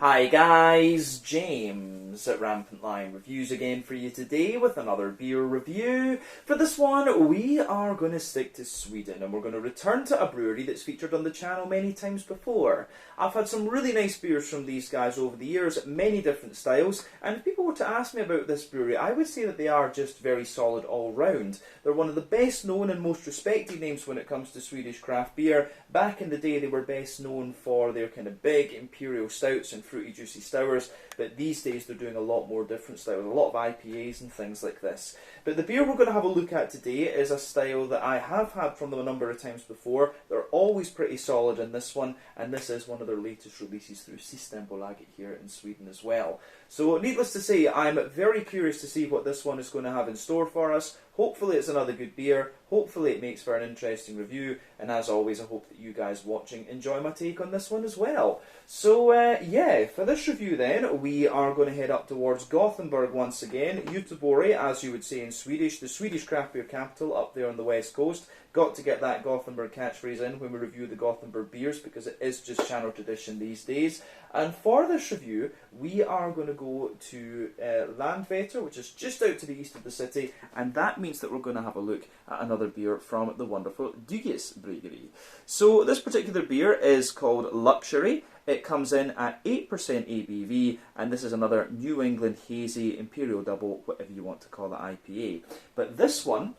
Hi guys, James at Rampant Lion Reviews again for you today with another beer review. For this one, we are going to stick to Sweden and we're going to return to a brewery that's featured on the channel many times before. I've had some really nice beers from these guys over the years, many different styles, and if people were to ask me about this brewery, I would say that they are just very solid all round. They're one of the best known and most respected names when it comes to Swedish craft beer. Back in the day, they were best known for their kind of big imperial stouts and fruity juicy sours, but these days they're doing a lot more different styles, a lot of IPAs and things like this. But the beer we're going to have a look at today is a style that I have had from them a number of times before. They're always pretty solid in this one, and this is one of their latest releases through Systembolaget here in Sweden as well. So needless to say, I'm very curious to see what this one is going to have in store for us. Hopefully it's another good beer, hopefully it makes for an interesting review, and as always I hope that you guys watching enjoy my take on this one as well. So yeah, for this review then, we are going to head up towards Gothenburg once again, Göteborg as you would say in Swedish, the Swedish craft beer capital up there on the west coast. Got to get that Gothenburg catchphrase in when we review the Gothenburg beers because it is just channel tradition these days. And for this review, we are going to go to Landvetter, which is just out to the east of the city, and that means that we're going to have a look at another beer from the wonderful Bryggeri. So this particular beer is called Luxury. It comes in at 8% ABV, and this is another New England Hazy Imperial Double, whatever you want to call it, IPA. But this one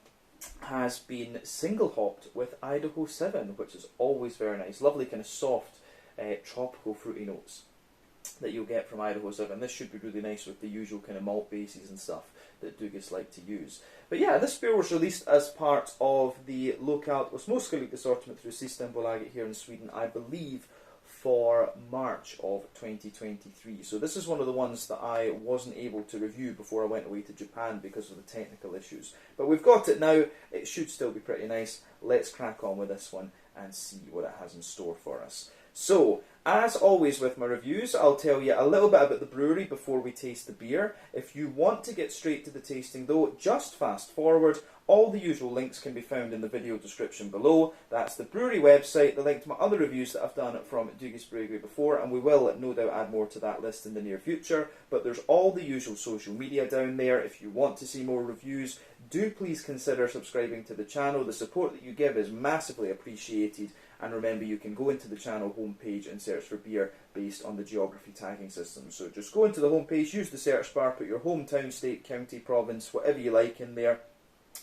has been single hopped with Idaho 7, which is always very nice. Lovely kind of soft tropical fruity notes that you'll get from Idaho 7. This should be really nice with the usual kind of malt bases and stuff that Dugges like to use. But yeah, this beer was released as part of the Lokalt Osmoskalig assortment through Systembolaget here in Sweden, I believe, for March of 2023. So this is one of the ones that I wasn't able to review before I went away to Japan because of the technical issues. But we've got it now, it should still be pretty nice. Let's crack on with this one and see what it has in store for us. So, as always with my reviews, I'll tell you a little bit about the brewery before we taste the beer. If you want to get straight to the tasting though, just fast forward. All the usual links can be found in the video description below. That's the brewery website, the link to my other reviews that I've done from Bryggeri before, and we will no doubt add more to that list in the near future. But there's all the usual social media down there. If you want to see more reviews, do please consider subscribing to the channel. The support that you give is massively appreciated. And remember, you can go into the channel homepage and search for beer based on the geography tagging system. So just go into the homepage, use the search bar, put your hometown, state, county, province, whatever you like in there.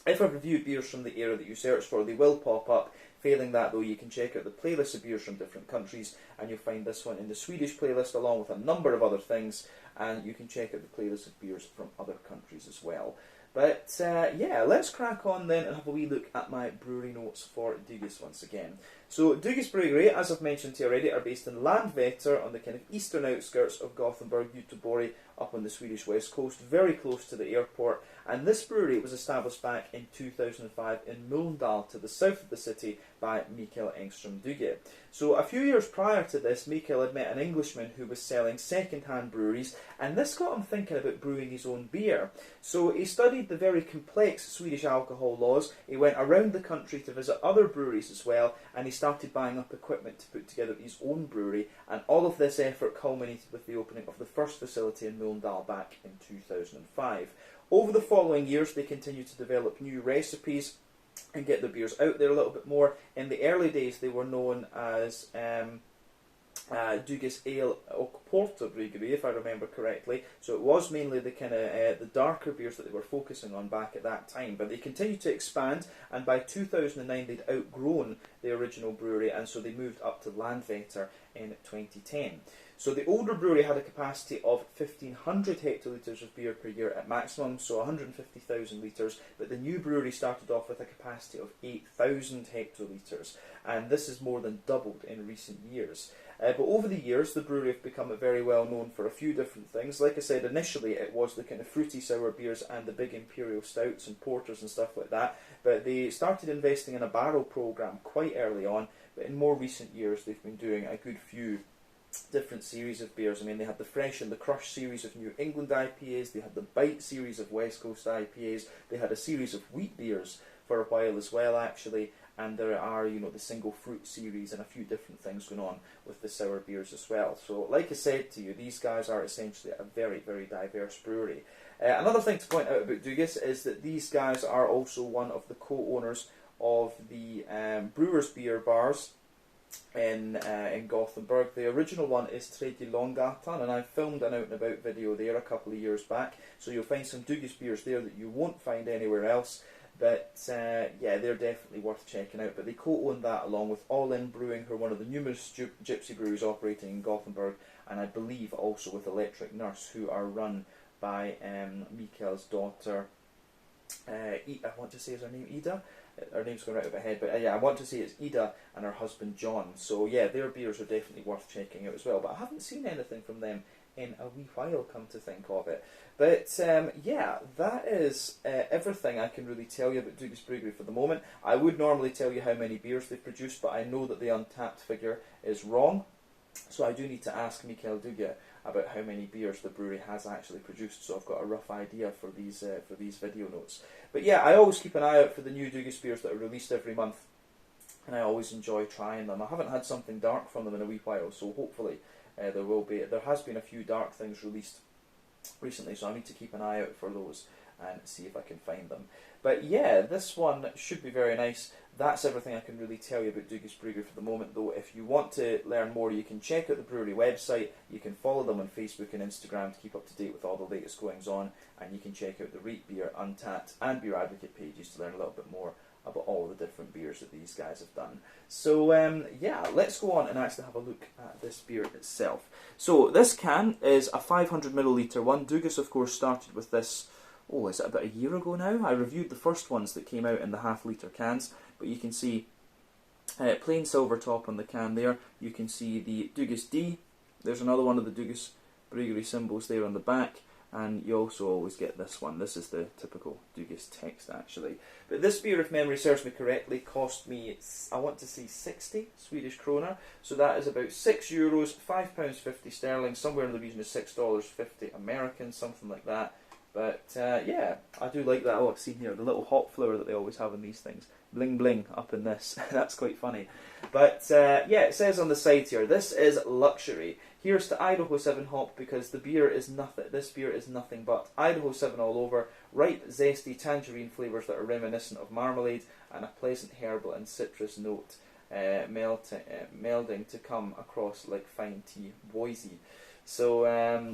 If I've reviewed beers from the area that you search for, they will pop up. Failing that though, you can check out the playlist of beers from different countries, and you'll find this one in the Swedish playlist along with a number of other things, and you can check out the playlist of beers from other countries as well. But yeah, let's crack on then and have a wee look at my brewery notes for Dugges once again. So Dugges Bryggeri, as I've mentioned to you already, are based in Landvetter on the kind of eastern outskirts of Gothenburg, Göteborg, up on the Swedish west coast, very close to the airport. And this brewery was established back in 2005 in Mölndal, to the south of the city, by Mikael Engström Dugge. So a few years prior to this, Mikael had met an Englishman who was selling second-hand breweries, and this got him thinking about brewing his own beer. So he studied the very complex Swedish alcohol laws, he went around the country to visit other breweries as well, and he started buying up equipment to put together his own brewery, and all of this effort culminated with the opening of the first facility in Mölndal back in 2005. Over the following years, they continued to develop new recipes and get their beers out there a little bit more. In the early days, they were known as Dugges Ale och Porter Bryggeri, if I remember correctly. So it was mainly the kind of the darker beers that they were focusing on back at that time. But they continued to expand, and by 2009 they'd outgrown the original brewery, and so they moved up to Landvetter in 2010. So the older brewery had a capacity of 1,500 hectolitres of beer per year at maximum, so 150,000 litres, but the new brewery started off with a capacity of 8,000 hectolitres, and this has more than doubled in recent years. But over the years, the brewery have become very well known for a few different things. Like I said, initially it was the kind of fruity sour beers and the big imperial stouts and porters and stuff like that, but they started investing in a barrel programme quite early on, but in more recent years they've been doing a good few different series of beers. I mean, they had the Fresh and the Crush series of New England IPAs, they had the Bite series of West Coast IPAs, they had a series of wheat beers for a while as well actually, and there are, you know, the single fruit series and a few different things going on with the sour beers as well. So, like I said to you, these guys are essentially a very, very diverse brewery. Another thing to point out about Dugas is that these guys are also one of the co-owners of the Brewers Beer Bars in Gothenburg. The original one is Tredje Långgatan, and I filmed an out and about video there a couple of years back, so you'll find some Dugas beers there that you won't find anywhere else. But yeah, they're definitely worth checking out. But they co-own that along with All In Brewing, who are one of the numerous gypsy breweries operating in Gothenburg, and I believe also with Electric Nurse, who are run by Mikael's daughter. I want to say is her name Ida. Her name's going right over my head, but yeah, I want to say it's Ida and her husband John. So yeah, their beers are definitely worth checking out as well. But I haven't seen anything from them in a wee while, come to think of it. But yeah, that is everything I can really tell you about Dugas Bryggeri for the moment. I would normally tell you how many beers they've produced, but I know that the Untappd figure is wrong. So I do need to ask Mikael Duga about how many beers the brewery has actually produced, so I've got a rough idea for these video notes. But yeah, I always keep an eye out for the new Dugas beers that are released every month, and I always enjoy trying them. I haven't had something dark from them in a wee while, so hopefully there will be. There has been a few dark things released recently, so I need to keep an eye out for those and see if I can find them. But yeah, this one should be very nice. That's everything I can really tell you about Dugas Bryggeri for the moment, though. If you want to learn more, you can check out the brewery website, you can follow them on Facebook and Instagram to keep up to date with all the latest goings on, and you can check out the Rate Beer, Untappd and Beer Advocate pages to learn a little bit more about all the different beers that these guys have done. So yeah, let's go on and actually have a look at this beer itself. So this can is a 500ml one. Dugas, of course, started with this, oh, is it about a year ago now? I reviewed the first ones that came out in the half-litre cans, but you can see plain silver top on the can there. You can see the Dugas D. There's another one of the Dugas Bryggeri symbols there on the back, and you also always get this one. This is the typical Dugas text, actually. But this beer, if memory serves me correctly, cost me, I want to say 60 Swedish krona. So that is about €6, £5.50 sterling, somewhere in the region of $6.50 American, something like that. But yeah, I do like that. Oh, I've seen here the little hop flower that they always have in these things. Bling bling up in this. That's quite funny. But yeah, it says on the side here, this is luxury. Here's to Idaho 7 hop, because the beer is nothing. This beer is nothing but Idaho 7 all over. Ripe, zesty tangerine flavours that are reminiscent of marmalade, and a pleasant herbal and citrus note melding to come across like fine tea. Boise. So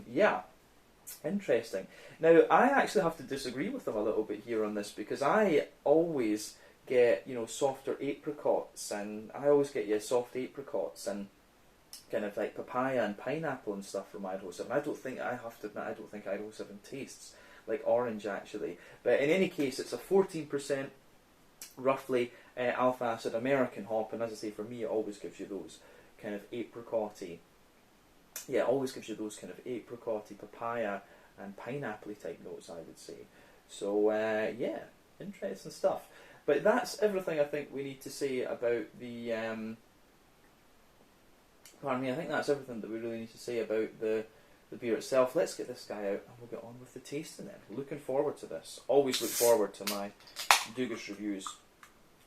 yeah. Interesting. Now, I actually have to disagree with them a little bit here on this, because I always get, you know, softer apricots, and I always get, yeah, soft apricots and kind of like papaya and pineapple and stuff from Idaho 7. I don't think, I have to admit, I don't think Idaho 7 tastes like orange, actually. But in any case, it's a 14% roughly alpha acid American hop, and as I say, for me, it always gives you those kind of apricot-y, yeah, it always gives you those kind of apricot-y, papaya and pineapple type notes, I would say. So yeah, interesting stuff. But that's everything I think we need to say about the pardon me, I think that's everything that we really need to say about the beer itself. Let's get this guy out and we'll get on with the tasting then. Looking forward to this. Always look forward to my Dugas reviews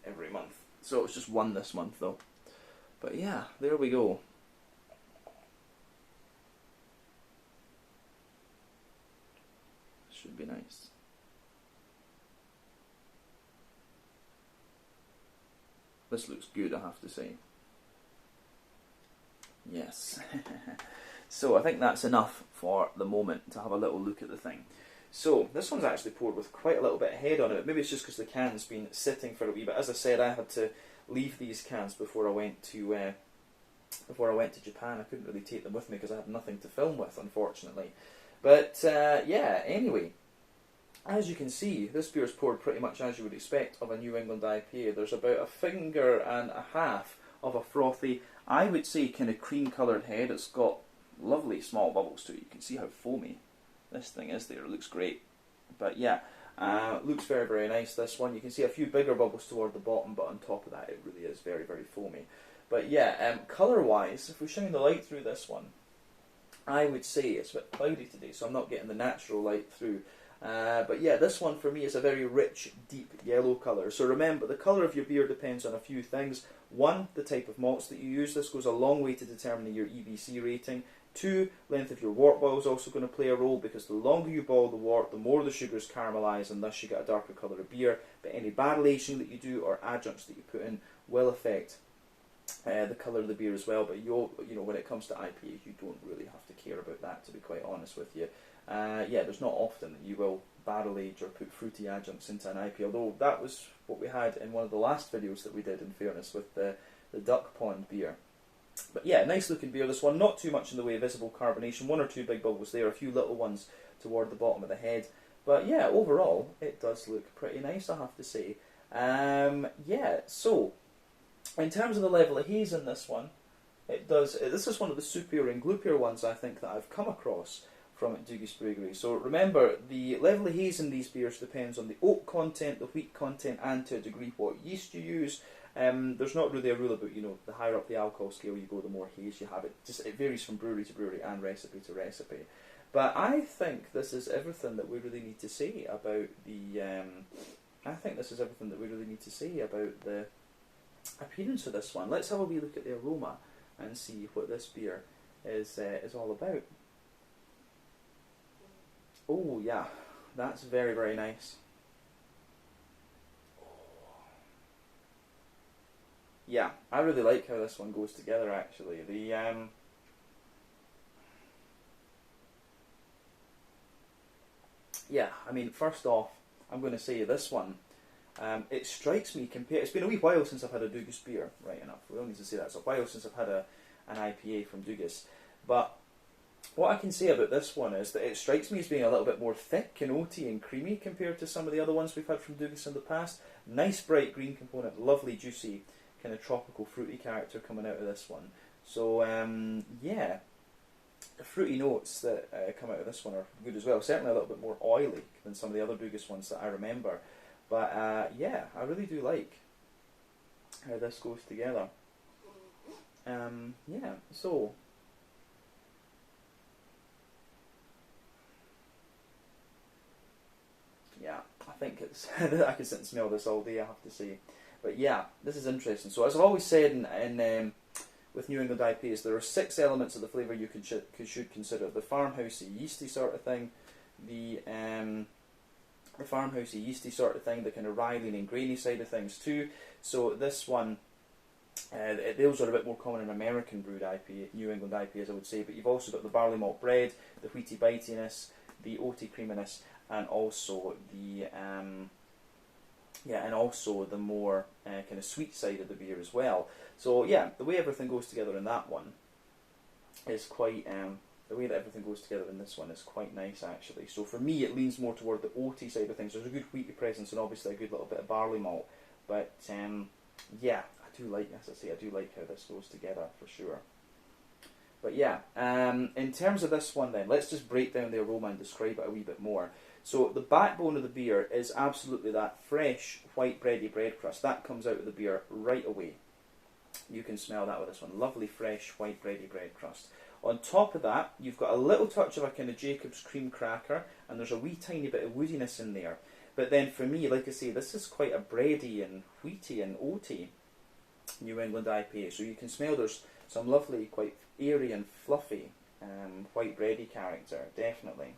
every month. So it's just one this month though. But yeah, there we go. Should be nice. This looks good, I have to say. Yes. So I think that's enough for the moment to have a little look at the thing. So this one's actually poured with quite a little bit of head on it. Maybe it's just because the can's been sitting for a wee bit. As I said, I had to leave these cans before I went to Japan. I couldn't really take them with me because I had nothing to film with, unfortunately. But yeah, anyway, as you can see, this beer is poured pretty much as you would expect of a New England IPA. There's about a finger and a half of a frothy, I would say, kind of cream coloured head. It's got lovely small bubbles to it. You can see how foamy this thing is there. It looks great. But yeah, looks very, very nice, this one. You can see a few bigger bubbles toward the bottom, but on top of that it really is very, very foamy. But yeah, colour-wise, if we shine the light through this one, I would say it's a bit cloudy today, so I'm not getting the natural light through. But yeah, this one for me is a very rich, deep yellow colour. So remember, the colour of your beer depends on a few things. One, the type of malts that you use. This goes a long way to determining your EBC rating. Two, length of your wort boil is also going to play a role, because the longer you boil the wort, the more the sugars caramelise, and thus you get a darker colour of beer. But any barrel aging that you do or adjuncts that you put in will affect the colour of the beer as well. But when it comes to IPAs, you don't really have to care about that, to be quite honest with you. Yeah, there's not often that you will barrel age or put fruity adjuncts into an IPA, although that was what we had in one of the last videos that we did, in fairness, with the Duck Pond beer. But yeah, nice looking beer, this one. Not too much in the way of visible carbonation, one or two big bubbles there, a few little ones toward the bottom of the head. But yeah, overall, it does look pretty nice, I have to say. Yeah, so, in terms of the level of haze in this one, this is one of the soupier and gloopier ones, I think, that I've come across from Dugis Bryggeri. So remember, the level of haze in these beers depends on the oak content, the wheat content, and to a degree what yeast you use. There's not really a rule about, the higher up the alcohol scale you go, the more haze you have. It varies from brewery to brewery and recipe to recipe. But I think this is everything that we really need to say about the. I think this is everything that we really need to say about the appearance of this one. Let's have a wee look at the aroma and see what this beer is all about. Oh yeah, that's very, very nice. Yeah, I really like how this one goes together, actually. Yeah, I mean, first off, I'm going to say this one, it strikes me, it's been a wee while since I've had a Dugis beer, right enough. We don't need to say that. It's a while since I've had an IPA from Dugis. But what I can say about this one is that it strikes me as being a little bit more thick and oaty and creamy compared to some of the other ones we've had from Dugis in the past. Nice bright green component, lovely juicy kind of tropical fruity character coming out of this one. So yeah, the fruity notes that come out of this one are good as well. Certainly a little bit more oily than some of the other Dugis ones that I remember. But yeah, I really do like how this goes together. Yeah, so yeah, I think it's I could sit and smell this all day, I have to say. But yeah, this is interesting. So as I've always said in with New England IPAs, there are 6 elements of the flavour you should consider. The farmhousey, yeasty sort of thing, the farmhousey, yeasty sort of thing, the kind of rye and grainy side of things too. So this one, those are a bit more common in American brewed IPA, New England IPAs, I would say. But you've also got the barley malt bread, the wheaty bitiness, the oaty creaminess, and also the the more kind of sweet side of the beer as well. So yeah, the way everything goes together in that one is quite. The way that everything goes together in this one is quite nice, actually. So for me, it leans more toward the oaty side of things. There's a good wheaty presence and obviously a good little bit of barley malt. But yeah, I do like, as I say, I do like how this goes together for sure. But yeah, in terms of this one then, let's just break down the aroma and describe it a wee bit more. So the backbone of the beer is absolutely that fresh white bready bread crust. That comes out of the beer right away. You can smell that with this one. Lovely fresh white bready bread crust. On top of that, you've got a little touch of a kind of Jacob's cream cracker, and there's a wee tiny bit of woodiness in there. But then for me, like I say, this is quite a bready and wheaty and oaty New England IPA. So you can smell there's some lovely, quite airy and fluffy white bready character, definitely.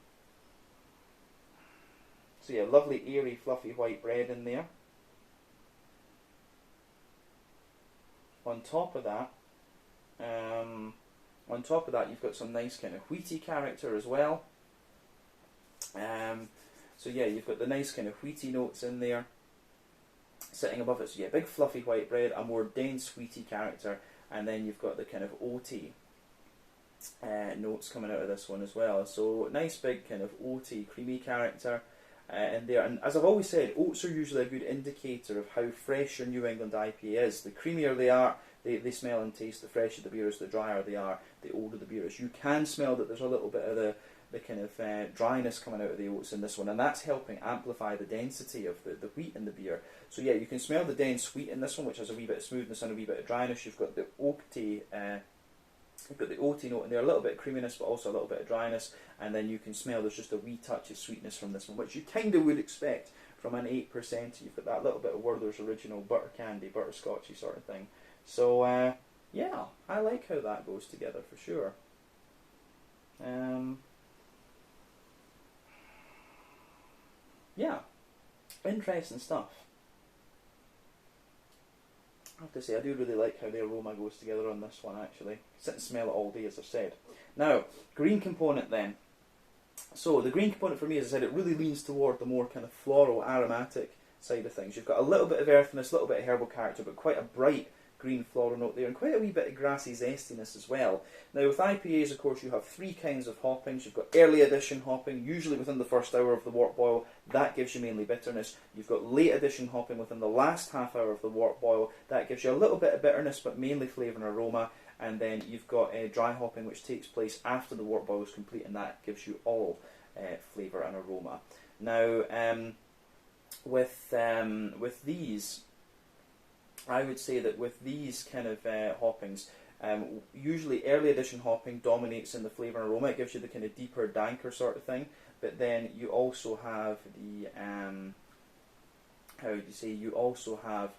So yeah, lovely airy fluffy white bread in there. On top of that, you've got some nice kind of wheaty character as well. So yeah, you've got the nice kind of wheaty notes in there sitting above it. So yeah, big fluffy white bread, a more dense wheaty character, and then you've got the kind of oaty notes coming out of this one as well. So nice big kind of oaty creamy character in there. And as I've always said, oats are usually a good indicator of how fresh your New England IPA is. The creamier they are, they smell and taste, the fresher the beer is, the drier they are, the older the beer is. You can smell that there's a little bit of the kind of dryness coming out of the oats in this one, and that's helping amplify the density of the wheat in the beer. So yeah, you can smell the dense wheat in this one, which has a wee bit of smoothness and a wee bit of dryness. You've got the oaty You've got the oaty note in there, a little bit of creaminess, but also a little bit of dryness, and then you can smell there's just a wee touch of sweetness from this one, which you kind of would expect from an 8%. You've got that little bit of Werther's Original butter candy, butterscotchy sort of thing. So yeah, I like how that goes together for sure. Yeah, interesting stuff. I have to say, I do really like how the aroma goes together on this one, actually. Sit and smell it all day, as I've said. Now, green component then. So, the green component for me, as I said, it really leans toward the more kind of floral, aromatic side of things. You've got a little bit of earthiness, a little bit of herbal character, but quite a bright green floral note there, and quite a wee bit of grassy zestiness as well. Now, with IPAs, of course, you have three kinds of hoppings. You've got early edition hopping, usually within the first hour of the wort boil. That gives you mainly bitterness. You've got late edition hopping within the last half hour of the wort boil. That gives you a little bit of bitterness, but mainly flavour and aroma. And then you've got dry hopping, which takes place after the wort boil is complete, and that gives you all flavour and aroma. Now, with these, I would say that with these kind of hoppings, usually early edition hopping dominates in the flavour and aroma. It gives you the kind of deeper, danker sort of thing. But then you also have the how would you say? You also have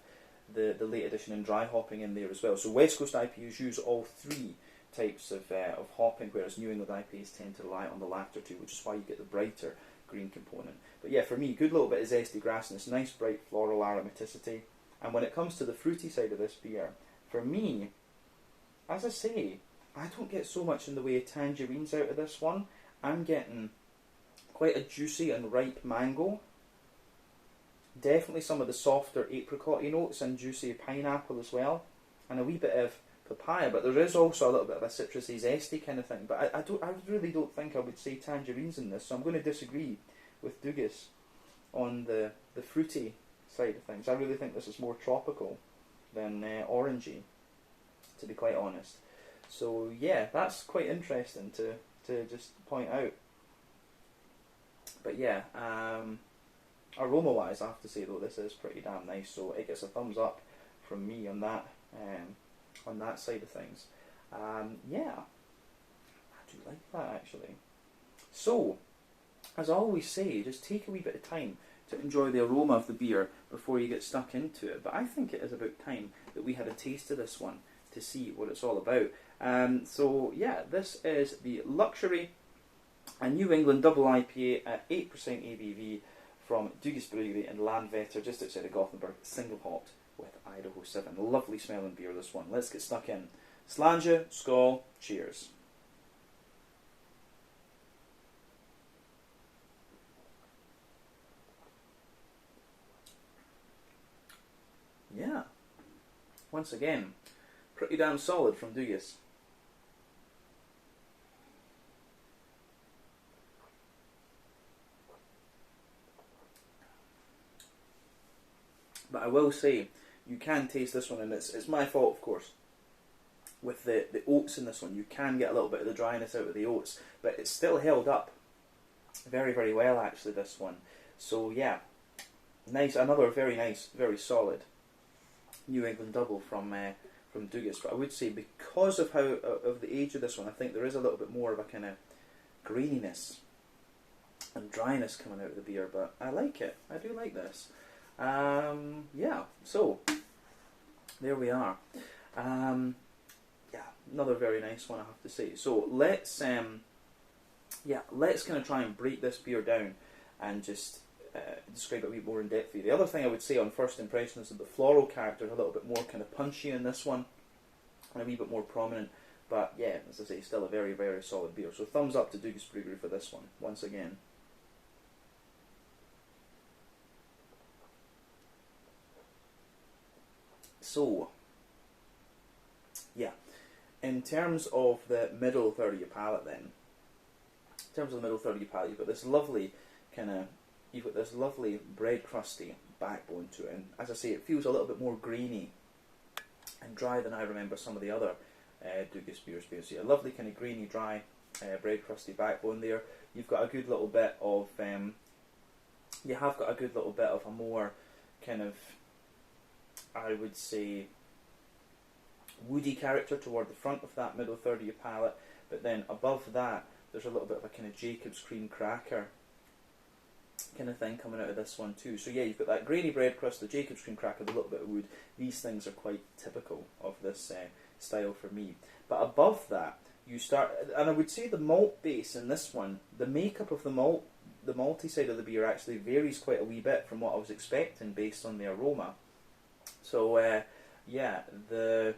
the late edition and dry hopping in there as well. So West Coast IPAs use all three types of hopping, whereas New England IPAs tend to rely on the latter two, which is why you get the brighter green component. But yeah, for me, good little bit of zesty grassiness, nice bright floral aromaticity. And when it comes to the fruity side of this beer, for me, as I say, I don't get so much in the way of tangerines out of this one. I'm getting quite a juicy and ripe mango. Definitely some of the softer apricot notes and juicy pineapple as well. And a wee bit of papaya, but there is also a little bit of a citrusy, zesty kind of thing. But I really don't think I would say tangerines in this, so I'm going to disagree with Dugas on the fruity side of things. I really think this is more tropical than orangey, to be quite honest. So yeah, that's quite interesting to just point out. But yeah, aroma wise, I have to say though, this is pretty damn nice, so it gets a thumbs up from me on that side of things. Yeah, I do like that actually. So, as I always say, just take a wee bit of time to enjoy the aroma of the beer before you get stuck into it. But I think it is about time that we had a taste of this one to see what it's all about. So yeah, this is the Luxury, a New England double IPA at 8% ABV from Dugas Bryggeri in Landvetter, just outside of Gothenburg, single hopped with Idaho 7. Lovely smelling beer, this one. Let's get stuck in. Slanja, skål, cheers. Yeah, once again, pretty damn solid from Dugas. But I will say, you can taste this one, and it's my fault, of course. With the oats in this one, you can get a little bit of the dryness out of the oats, but it's still held up very, very well, actually, this one. So yeah, nice, another very nice, very solid New England double from Dugas. But I would say, because of the age of this one, I think there is a little bit more of a kind of graininess and dryness coming out of the beer. But I like it. I do like this. Yeah. So there we are. Yeah, another very nice one, I have to say. So let's kind of try and break this beer down and just describe it a bit more in depth for you. The other thing I would say on first impression is that the floral character is a little bit more kind of punchy in this one, and a wee bit more prominent. But yeah, as I say, still a very, very solid beer. So thumbs up to Dugas Bryggeri for this one, once again. So, yeah, in terms of the middle third of your palate then, you've got this lovely bread crusty backbone to it, and as I say, it feels a little bit more grainy and dry than I remember some of the other Dugas beers being. So a lovely kind of grainy, dry bread crusty backbone there. You've got a good little bit of a more kind of, I would say, woody character toward the front of that middle third of your palate, but then above that there's a little bit of a kind of Jacob's cream cracker kind of thing coming out of this one too. So yeah, you've got that grainy bread crust, the Jacob's cream cracker, the little bit of wood. These things are quite typical of this style for me. But above that, you start, and I would say the malt base in this one, the makeup of the malty side of the beer actually varies quite a wee bit from what I was expecting based on the aroma. So yeah, the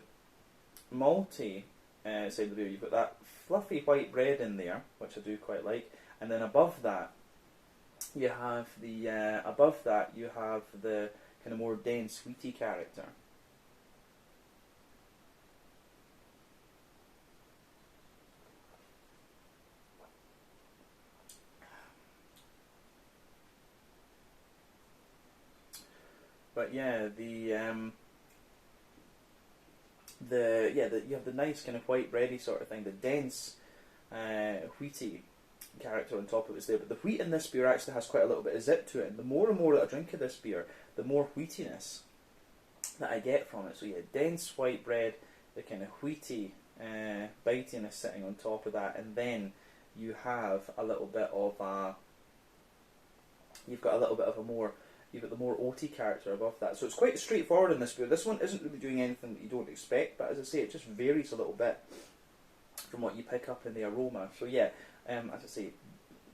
malty side of the beer, you've got that fluffy white bread in there, which I do quite like, and then above that you have the kind of more dense wheaty character. But yeah, you have the nice kind of white bready sort of thing, the dense wheaty character on top of it's there. But the wheat in this beer actually has quite a little bit of zip to it, and the more and more that I drink of this beer, the more wheatiness that I get from it. So yeah, dense white bread, the kind of wheaty bitiness sitting on top of that, and then you have a little bit of you've got the more oaty character above that. So it's quite straightforward in this beer. This one isn't really doing anything that you don't expect, but as I say, it just varies a little bit from what you pick up in the aroma. So yeah, as I say,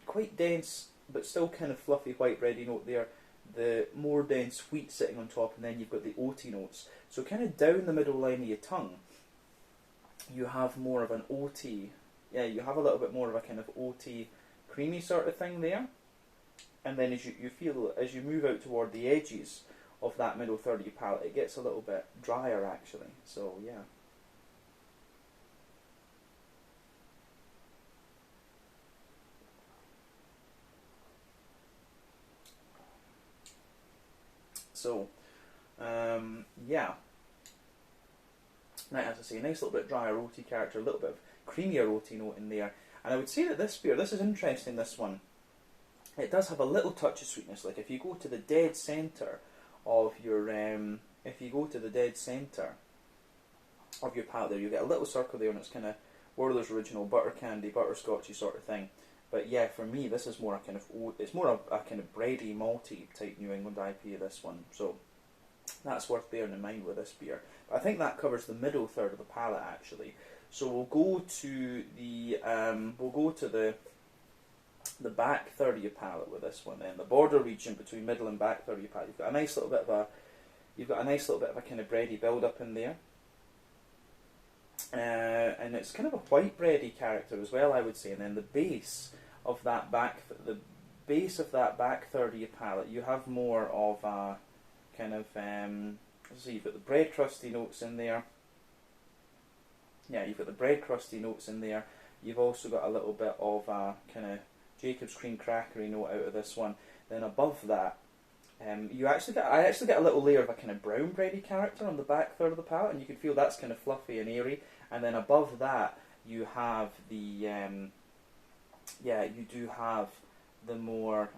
quite dense, but still kind of fluffy white bready note there. The more dense wheat sitting on top, and then you've got the oaty notes. So kind of down the middle line of your tongue, you have more of an oaty, yeah, you have a little bit more of a kind of oaty, creamy sort of thing there. And then as as you move out toward the edges of that middle third of your palate, it gets a little bit drier actually. So yeah. So yeah. Now, as I say, a nice little bit drier oaty character, a little bit of creamier oaty note in there. And I would say that this beer, this is interesting, this one. It does have a little touch of sweetness. Like if you go to the dead centre of your, palate there, you get a little circle there, and it's kind of Werther's original butter candy, butterscotchy sort of thing. But yeah, for me, this is more a kind of a kind of bready, malty type New England IPA. This one, so that's worth bearing in mind with this beer. But I think that covers the middle third of the palate actually. So we'll go to the back third of your palate with this one, then the border region between middle and back third of your palate. You've got a nice little bit of a kind of bready build up in there, and it's kind of a white bready character as well, I would say. And then the base of that back third of your palate, you have more of a kind of so you've got the bread crusty notes in there. Yeah, you've got the bread crusty notes in there. You've also got a little bit of a kind of Jacob's cream crackery note out of this one. Then above that, I actually get a little layer of a kind of brown bready character on the back third of the palate, and you can feel that's kind of fluffy and airy. And then above that, you have the you do have the more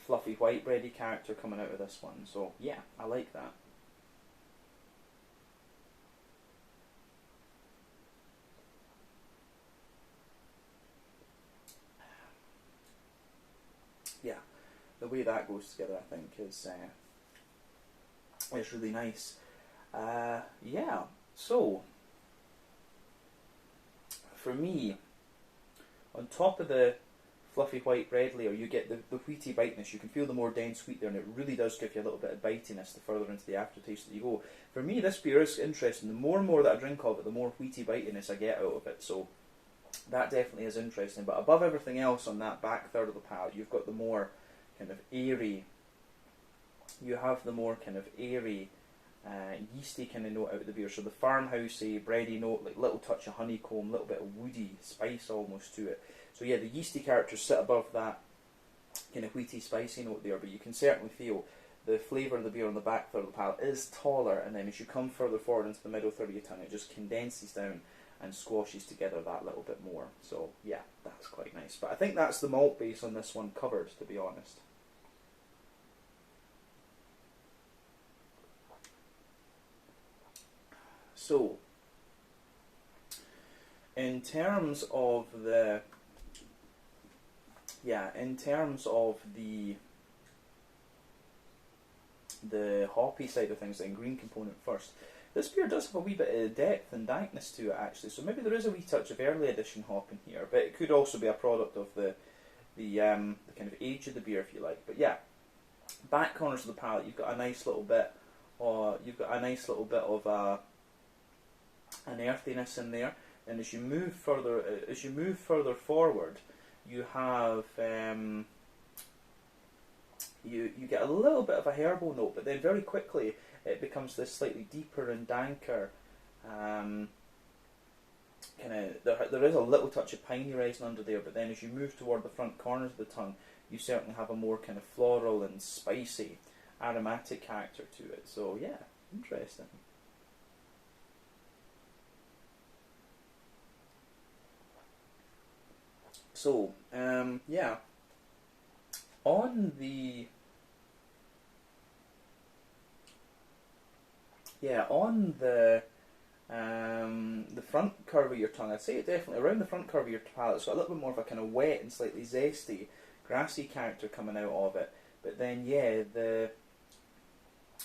fluffy white bready character coming out of this one. So yeah, I like that. Yeah, the way that goes together, I think, is really nice. Yeah, so for me, on top of the fluffy white bread layer, you get the wheaty bitiness. You can feel the more dense wheat there, and it really does give you a little bit of bitiness the further into the aftertaste that you go. For me, this beer is interesting. The more and more that I drink of it, the more wheaty bitiness I get out of it. So that definitely is interesting. But above everything else on that back third of the palate, you've got the more kind of airy. You have the more kind of airy, yeasty kind of note out of the beer. So the farmhousey, bready note, like little touch of honeycomb, little bit of woody spice almost to it. So yeah, the yeasty characters sit above that kind of wheaty, spicy note there. But you can certainly feel the flavour of the beer on the back third of the palate is taller, and then as you come further forward into the middle third of your tongue, it just condenses down and squashes together that little bit more. So yeah, that's quite nice. But I think that's the malt base on this one covered, to be honest. So in terms of the hoppy side of things, then green component first. This beer does have a wee bit of depth and dankness to it actually, so maybe there is a wee touch of early edition hop in here, but it could also be a product of the kind of age of the beer, if you like. But yeah, back corners of the palate, you've got a nice little bit, of an earthiness in there. And as you move further forward, you have you get a little bit of a herbal note, but then very quickly it becomes this slightly deeper and danker there is a little touch of piney resin under there, but then as you move toward the front corners of the tongue, you certainly have a more kind of floral and spicy aromatic character to it. So yeah, interesting. So yeah, on the front curve of your tongue, I'd say it definitely around the front curve of your palate. It's got a little bit more of a kind of wet and slightly zesty, grassy character coming out of it. But then yeah,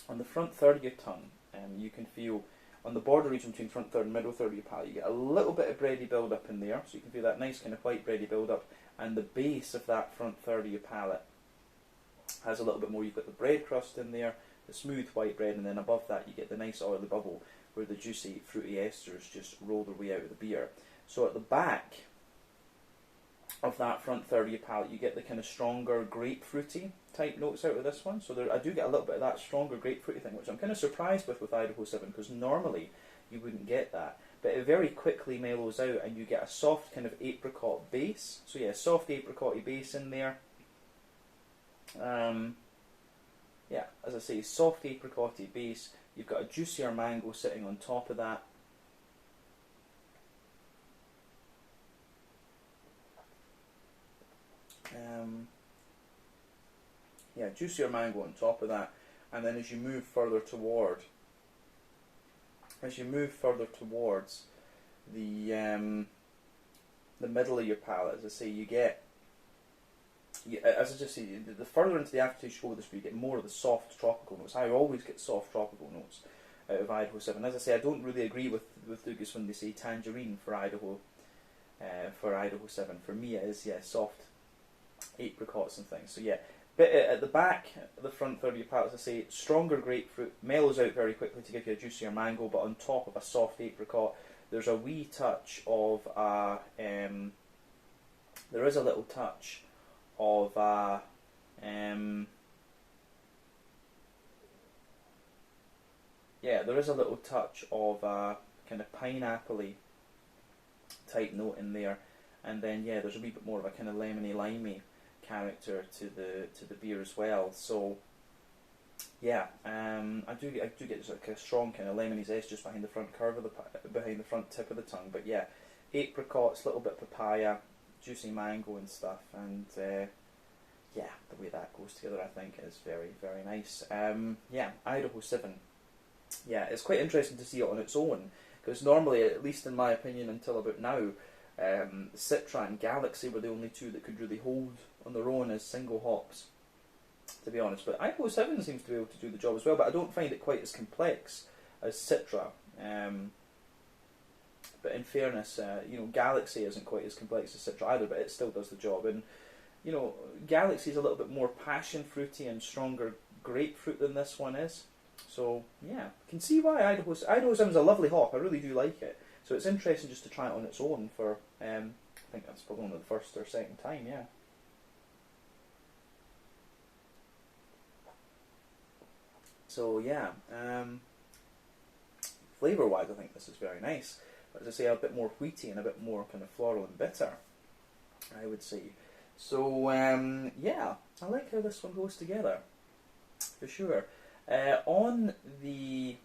on the front third of your tongue, you can feel on the border region between front third and middle third of your palate, you get a little bit of bready build up in there, so you can feel that nice kind of white bready build up, and the base of that front third of your palate has a little bit more. You've got the bread crust in there, the smooth white bread, and then above that you get the nice oily bubble where the juicy fruity esters just roll their way out of the beer. So at the back of that front third of your palate, you get the kind of stronger grapefruity type notes out of this one. So I do get a little bit of that stronger grapefruity thing, which I'm kind of surprised with Idaho 7, because normally you wouldn't get that. But it very quickly mellows out and you get a soft kind of apricot base. So yeah, soft apricot-y base in there. Yeah, as I say, soft apricot-y base. You've got a juicier mango sitting on top of that. Yeah, juicier mango on top of that, and then as you move further towards the middle of your palate, as I say, you get, as I just say, the further into the aftertaste you go with this, you get more of the soft tropical notes. I always get soft tropical notes out of Idaho 7. As I say, I don't really agree with Lucas when they say tangerine for Idaho 7. For me, it is soft apricots and things. So yeah. But at the back, the front third of your palate, as I say, stronger grapefruit, mellows out very quickly to give you a juicier mango, but on top of a soft apricot, there's a wee touch of there is a little touch of kind of pineapple-y type note in there, and then yeah, there's a wee bit more of a kind of lemony limey character to the beer as well. So yeah, I do get like a strong kind of lemony zest just behind the front curve of behind the front tip of the tongue. But yeah, apricots, little bit of papaya, juicy mango and stuff, and yeah, the way that goes together I think is very, very nice. Yeah, Idaho 7. Yeah, it's quite interesting to see it on its own, because normally, at least in my opinion until about now, Citra and Galaxy were the only two that could really hold on their own as single hops, to be honest. But Idaho 7 seems to be able to do the job as well, but I don't find it quite as complex as Citra. But in fairness, Galaxy isn't quite as complex as Citra either, but it still does the job. And Galaxy is a little bit more passion fruity and stronger grapefruit than this one is. So yeah, I can see why Idaho 7 is a lovely hop. I really do like it. So it's interesting just to try it on its own for, I think that's probably only the first or second time, yeah. So yeah, flavour-wise I think this is very nice. But as I say, a bit more wheaty and a bit more kind of floral and bitter, I would say. So yeah, I like how this one goes together, for sure. On the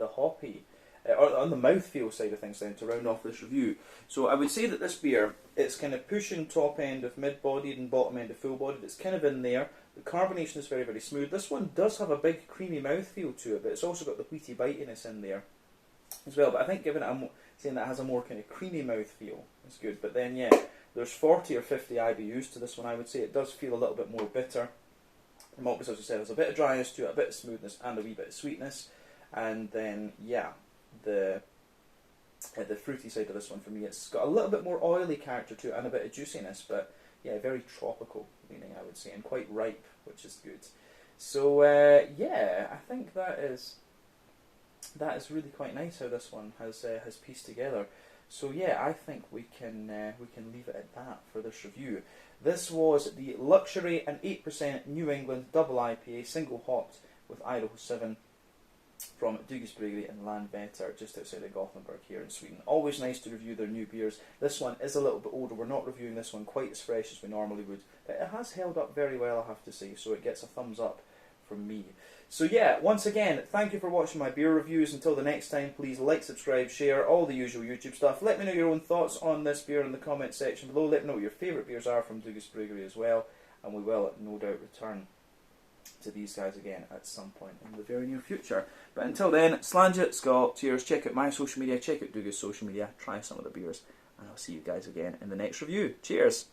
hoppy, or on the mouthfeel side of things then, to round off this review. So I would say that this beer, it's kind of pushing top end of mid-bodied and bottom end of full-bodied. It's kind of in there. The carbonation is very, very smooth. This one does have a big creamy mouthfeel to it, but it's also got the wheaty bitiness in there as well. But I think given it saying that it has a more kind of creamy mouthfeel, it's good. But then, yeah, there's 40 or 50 IBUs to this one. I would say it does feel a little bit more bitter. The malt, as I said, has a bit of dryness to it, a bit of smoothness, and a wee bit of sweetness. And then, yeah, the fruity side of this one for me, it's got a little bit more oily character to it and a bit of juiciness, but yeah, very tropical leaning, I would say, and quite ripe, which is good. So yeah, I think that is really quite nice how this one has pieced together. So yeah, I think we can leave it at that for this review. This was the Luxury and 8% New England Double IPA, single hopped with Idaho 7 from Bryggeri in Landvetter, just outside of Gothenburg here in Sweden. Always nice to review their new beers. This one is a little bit older. We're not reviewing this one quite as fresh as we normally would, but it has held up very well, I have to say, so it gets a thumbs up from me. So yeah, once again, thank you for watching my beer reviews. Until the next time, please like, subscribe, share, all the usual YouTube stuff. Let me know your own thoughts on this beer in the comment section below. Let me know what your favourite beers are from Bryggeri as well, and we will no doubt return to these guys again at some point in the very near future. But until then, Slange, Skål, cheers, check out my social media, check out Duga's social media, try some of the beers, and I'll see you guys again in the next review. Cheers!